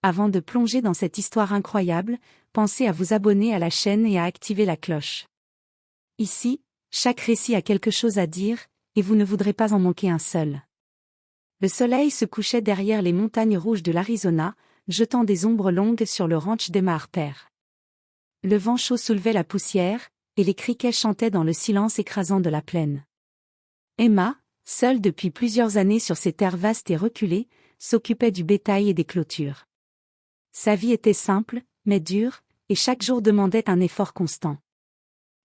Avant de plonger dans cette histoire incroyable, pensez à vous abonner à la chaîne et à activer la cloche. Ici, chaque récit a quelque chose à dire, et vous ne voudrez pas en manquer un seul. Le soleil se couchait derrière les montagnes rouges de l'Arizona, jetant des ombres longues sur le ranch d'Emma Harper. Le vent chaud soulevait la poussière, et les criquets chantaient dans le silence écrasant de la plaine. Emma, seule depuis plusieurs années sur ces terres vastes et reculées, s'occupait du bétail et des clôtures. Sa vie était simple, mais dure, et chaque jour demandait un effort constant.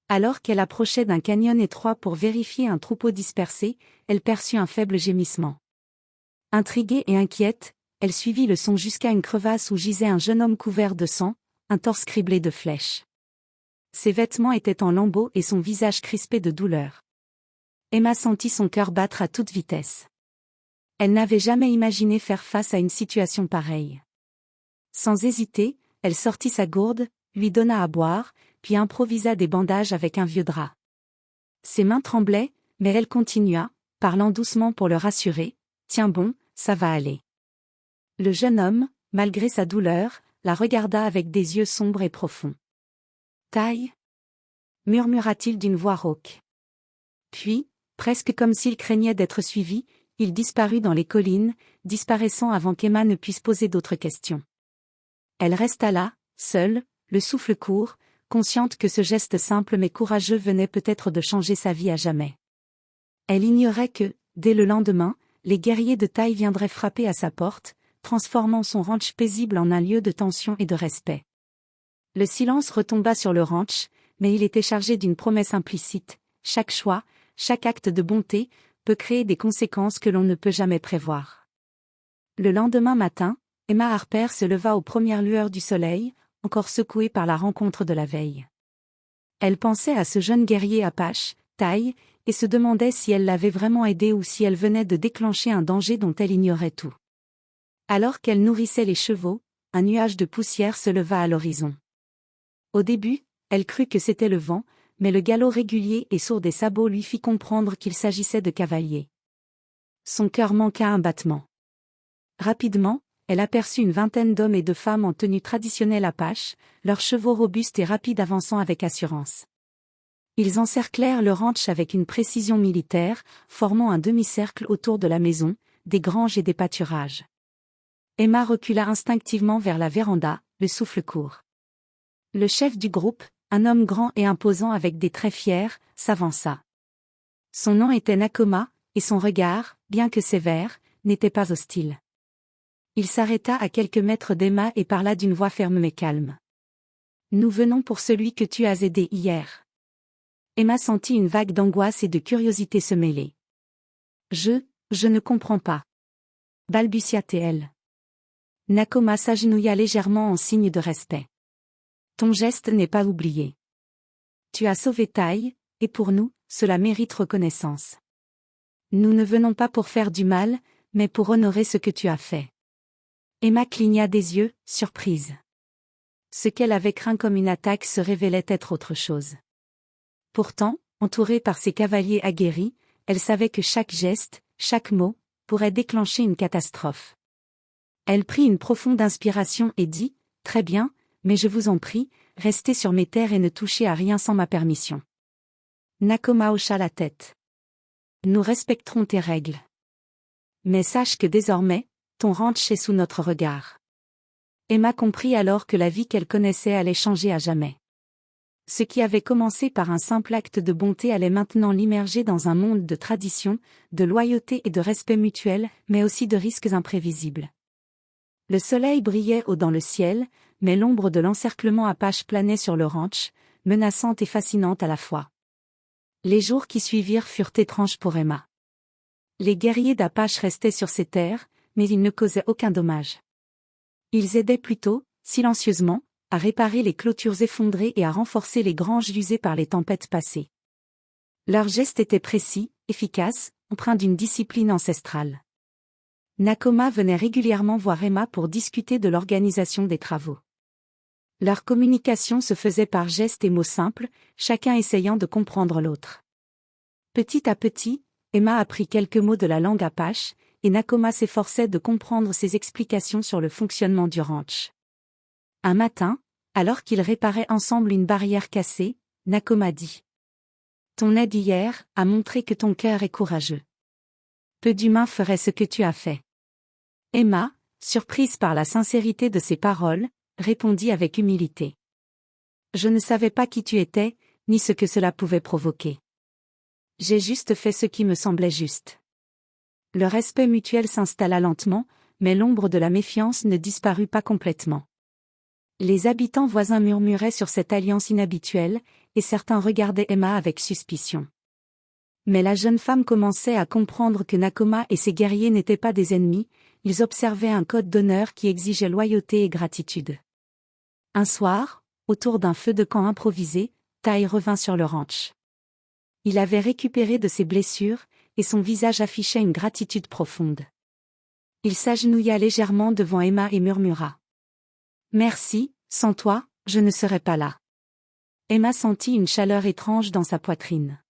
Alors qu'elle approchait d'un canyon étroit pour vérifier un troupeau dispersé, elle perçut un faible gémissement. Intriguée et inquiète, elle suivit le son jusqu'à une crevasse où gisait un jeune homme couvert de sang, un torse criblé de flèches. Ses vêtements étaient en lambeaux et son visage crispé de douleur. Emma sentit son cœur battre à toute vitesse. Elle n'avait jamais imaginé faire face à une situation pareille. Sans hésiter, elle sortit sa gourde, lui donna à boire, puis improvisa des bandages avec un vieux drap. Ses mains tremblaient, mais elle continua, parlant doucement pour le rassurer. « Tiens bon, ça va aller. » Le jeune homme, malgré sa douleur, la regarda avec des yeux sombres et profonds. « Taille » murmura-t-il d'une voix rauque. Puis, presque comme s'il craignait d'être suivi, il disparut dans les collines, disparaissant avant qu'Emma ne puisse poser d'autres questions. Elle resta là, seule, le souffle court, consciente que ce geste simple mais courageux venait peut-être de changer sa vie à jamais. Elle ignorait que, dès le lendemain, les guerriers de taille viendraient frapper à sa porte, transformant son ranch paisible en un lieu de tension et de respect. Le silence retomba sur le ranch, mais il était chargé d'une promesse implicite. Chaque choix, chaque acte de bonté, peut créer des conséquences que l'on ne peut jamais prévoir. Le lendemain matin, Emma Harper se leva aux premières lueurs du soleil, encore secouée par la rencontre de la veille. Elle pensait à ce jeune guerrier apache, Taille, et se demandait si elle l'avait vraiment aidé ou si elle venait de déclencher un danger dont elle ignorait tout. Alors qu'elle nourrissait les chevaux, un nuage de poussière se leva à l'horizon. Au début, elle crut que c'était le vent, mais le galop régulier et sourd des sabots lui fit comprendre qu'il s'agissait de cavaliers. Son cœur manqua un battement. Rapidement, elle aperçut une vingtaine d'hommes et de femmes en tenue traditionnelle apache, leurs chevaux robustes et rapides avançant avec assurance. Ils encerclèrent le ranch avec une précision militaire, formant un demi-cercle autour de la maison, des granges et des pâturages. Emma recula instinctivement vers la véranda, le souffle court. Le chef du groupe, un homme grand et imposant avec des traits fiers, s'avança. Son nom était Nakoma, et son regard, bien que sévère, n'était pas hostile. Il s'arrêta à quelques mètres d'Emma et parla d'une voix ferme mais calme. « Nous venons pour celui que tu as aidé hier. » Emma sentit une vague d'angoisse et de curiosité se mêler. « Je ne comprends pas. » balbutia-t-elle. Nakoma s'agenouilla légèrement en signe de respect. « Ton geste n'est pas oublié. Tu as sauvé Taille, et pour nous, cela mérite reconnaissance. Nous ne venons pas pour faire du mal, mais pour honorer ce que tu as fait. » Emma cligna des yeux, surprise. Ce qu'elle avait craint comme une attaque se révélait être autre chose. Pourtant, entourée par ses cavaliers aguerris, elle savait que chaque geste, chaque mot, pourrait déclencher une catastrophe. Elle prit une profonde inspiration et dit « Très bien, mais je vous en prie, restez sur mes terres et ne touchez à rien sans ma permission. » Nakoma hocha la tête. « Nous respecterons tes règles. Mais sache que désormais, ton ranch est sous notre regard. » Emma comprit alors que la vie qu'elle connaissait allait changer à jamais. Ce qui avait commencé par un simple acte de bonté allait maintenant l'immerger dans un monde de tradition, de loyauté et de respect mutuel, mais aussi de risques imprévisibles. Le soleil brillait haut dans le ciel, mais l'ombre de l'encerclement apache planait sur le ranch, menaçante et fascinante à la fois. Les jours qui suivirent furent étranges pour Emma. Les guerriers d'Apache restaient sur ces terres, mais ils ne causaient aucun dommage. Ils aidaient plutôt, silencieusement, à réparer les clôtures effondrées et à renforcer les granges usées par les tempêtes passées. Leurs gestes étaient précis, efficaces, empreints d'une discipline ancestrale. Nakoma venait régulièrement voir Emma pour discuter de l'organisation des travaux. Leur communication se faisait par gestes et mots simples, chacun essayant de comprendre l'autre. Petit à petit, Emma apprit quelques mots de la langue apache, et Nakoma s'efforçait de comprendre ses explications sur le fonctionnement du ranch. Un matin, alors qu'ils réparaient ensemble une barrière cassée, Nakoma dit: « Ton aide hier a montré que ton cœur est courageux. Peu d'humains feraient ce que tu as fait. » Emma, surprise par la sincérité de ses paroles, répondit avec humilité: « Je ne savais pas qui tu étais, ni ce que cela pouvait provoquer. J'ai juste fait ce qui me semblait juste. » Le respect mutuel s'installa lentement, mais l'ombre de la méfiance ne disparut pas complètement. Les habitants voisins murmuraient sur cette alliance inhabituelle, et certains regardaient Emma avec suspicion. Mais la jeune femme commençait à comprendre que Nakoma et ses guerriers n'étaient pas des ennemis, ils observaient un code d'honneur qui exigeait loyauté et gratitude. Un soir, autour d'un feu de camp improvisé, Tai revint sur le ranch. Il avait récupéré de ses blessures, et son visage affichait une gratitude profonde. Il s'agenouilla légèrement devant Emma et murmura: « Merci, sans toi, je ne serais pas là. » Emma sentit une chaleur étrange dans sa poitrine.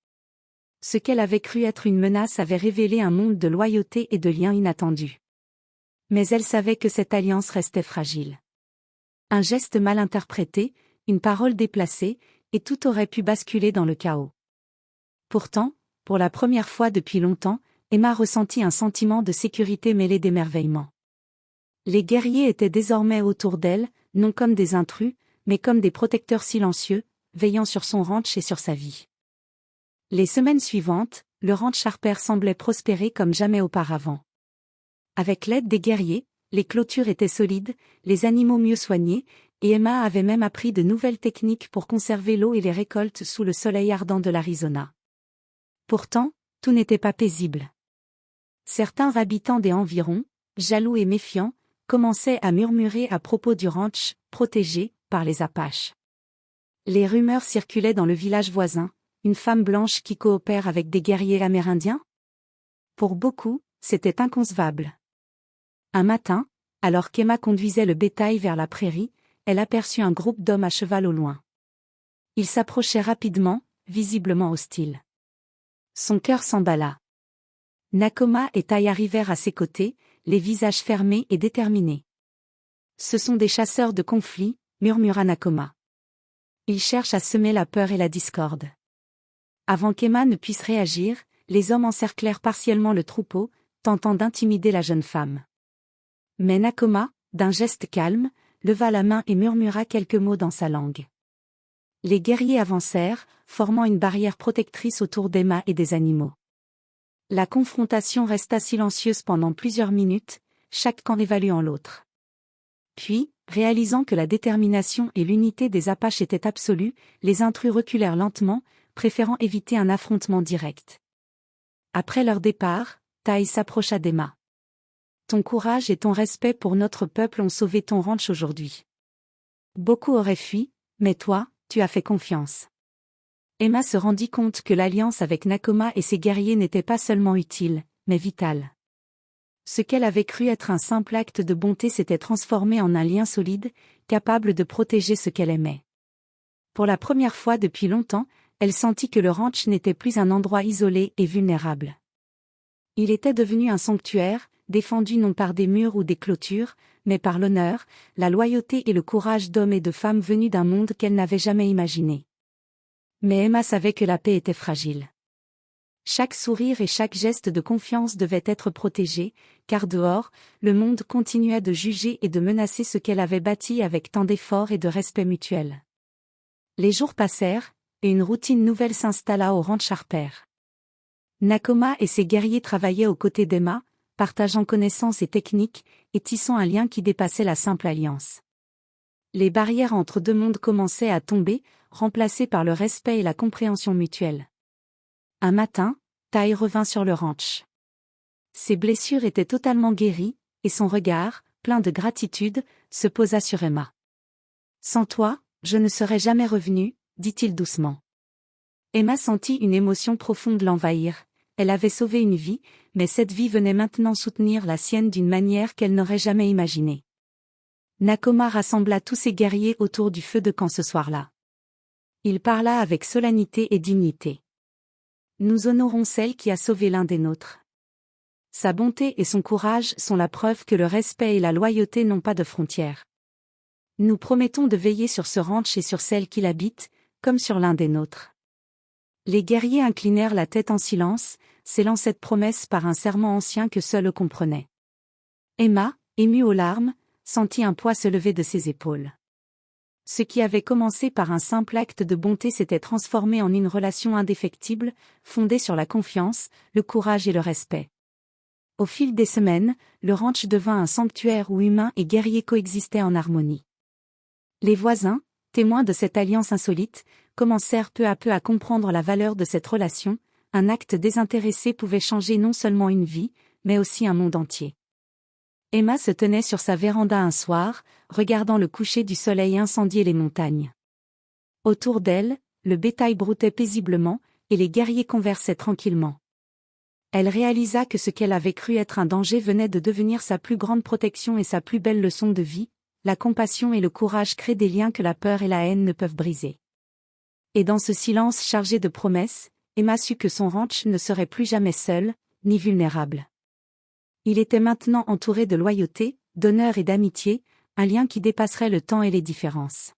Ce qu'elle avait cru être une menace avait révélé un monde de loyauté et de liens inattendus. Mais elle savait que cette alliance restait fragile. Un geste mal interprété, une parole déplacée, et tout aurait pu basculer dans le chaos. Pourtant, pour la première fois depuis longtemps, Emma ressentit un sentiment de sécurité mêlé d'émerveillement. Les guerriers étaient désormais autour d'elle, non comme des intrus, mais comme des protecteurs silencieux, veillant sur son ranch et sur sa vie. Les semaines suivantes, le ranch Harper semblait prospérer comme jamais auparavant. Avec l'aide des guerriers, les clôtures étaient solides, les animaux mieux soignés, et Emma avait même appris de nouvelles techniques pour conserver l'eau et les récoltes sous le soleil ardent de l'Arizona. Pourtant, tout n'était pas paisible. Certains habitants des environs, jaloux et méfiants, commençaient à murmurer à propos du ranch, protégé par les Apaches. Les rumeurs circulaient dans le village voisin: une femme blanche qui coopère avec des guerriers amérindiens? Pour beaucoup, c'était inconcevable. Un matin, alors qu'Emma conduisait le bétail vers la prairie, elle aperçut un groupe d'hommes à cheval au loin. Ils s'approchaient rapidement, visiblement hostiles. Son cœur s'emballa. Nakoma et Tai arrivèrent à ses côtés, les visages fermés et déterminés. « Ce sont des chasseurs de conflits, » murmura Nakoma. « Ils cherchent à semer la peur et la discorde. » Avant qu'Emma ne puisse réagir, les hommes encerclèrent partiellement le troupeau, tentant d'intimider la jeune femme. Mais Nakoma, d'un geste calme, leva la main et murmura quelques mots dans sa langue. Les guerriers avancèrent, formant une barrière protectrice autour d'Emma et des animaux. La confrontation resta silencieuse pendant plusieurs minutes, chaque camp évaluant l'autre. Puis, réalisant que la détermination et l'unité des Apaches étaient absolues, les intrus reculèrent lentement, préférant éviter un affrontement direct. Après leur départ, Tai s'approcha d'Emma. « Ton courage et ton respect pour notre peuple ont sauvé ton ranch aujourd'hui. Beaucoup auraient fui, mais toi, tu as fait confiance. » Emma se rendit compte que l'alliance avec Nakoma et ses guerriers n'était pas seulement utile, mais vitale. Ce qu'elle avait cru être un simple acte de bonté s'était transformé en un lien solide, capable de protéger ce qu'elle aimait. Pour la première fois depuis longtemps, elle sentit que le ranch n'était plus un endroit isolé et vulnérable. Il était devenu un sanctuaire, défendu non par des murs ou des clôtures, mais par l'honneur, la loyauté et le courage d'hommes et de femmes venus d'un monde qu'elle n'avait jamais imaginé. Mais Emma savait que la paix était fragile. Chaque sourire et chaque geste de confiance devait être protégé, car dehors, le monde continuait de juger et de menacer ce qu'elle avait bâti avec tant d'efforts et de respect mutuel. Les jours passèrent, et une routine nouvelle s'installa au ranch Harper. Nakoma et ses guerriers travaillaient aux côtés d'Emma, partageant connaissances et techniques, et tissant un lien qui dépassait la simple alliance. Les barrières entre deux mondes commençaient à tomber, remplacées par le respect et la compréhension mutuelle. Un matin, Tai revint sur le ranch. Ses blessures étaient totalement guéries, et son regard, plein de gratitude, se posa sur Emma. « Sans toi, je ne serais jamais revenu, » dit-il doucement. Emma sentit une émotion profonde l'envahir. Elle avait sauvé une vie, mais cette vie venait maintenant soutenir la sienne d'une manière qu'elle n'aurait jamais imaginée. Nakoma rassembla tous ses guerriers autour du feu de camp ce soir-là. Il parla avec solennité et dignité. « Nous honorons celle qui a sauvé l'un des nôtres. Sa bonté et son courage sont la preuve que le respect et la loyauté n'ont pas de frontières. Nous promettons de veiller sur ce ranch et sur celle qui l'habite, comme sur l'un des nôtres. Les guerriers inclinèrent la tête en silence, scellant cette promesse par un serment ancien que seul eux comprenaient. Emma, émue aux larmes, sentit un poids se lever de ses épaules. Ce qui avait commencé par un simple acte de bonté s'était transformé en une relation indéfectible, fondée sur la confiance, le courage et le respect. Au fil des semaines, le ranch devint un sanctuaire où humains et guerriers coexistaient en harmonie. Les voisins, témoins de cette alliance insolite, commencèrent peu à peu à comprendre la valeur de cette relation. Un acte désintéressé pouvait changer non seulement une vie, mais aussi un monde entier. Emma se tenait sur sa véranda un soir, regardant le coucher du soleil incendier les montagnes. Autour d'elle, le bétail broutait paisiblement, et les guerriers conversaient tranquillement. Elle réalisa que ce qu'elle avait cru être un danger venait de devenir sa plus grande protection et sa plus belle leçon de vie. La compassion et le courage créent des liens que la peur et la haine ne peuvent briser. Et dans ce silence chargé de promesses, Emma sut que son ranch ne serait plus jamais seul, ni vulnérable. Il était maintenant entouré de loyauté, d'honneur et d'amitié, un lien qui dépasserait le temps et les différences.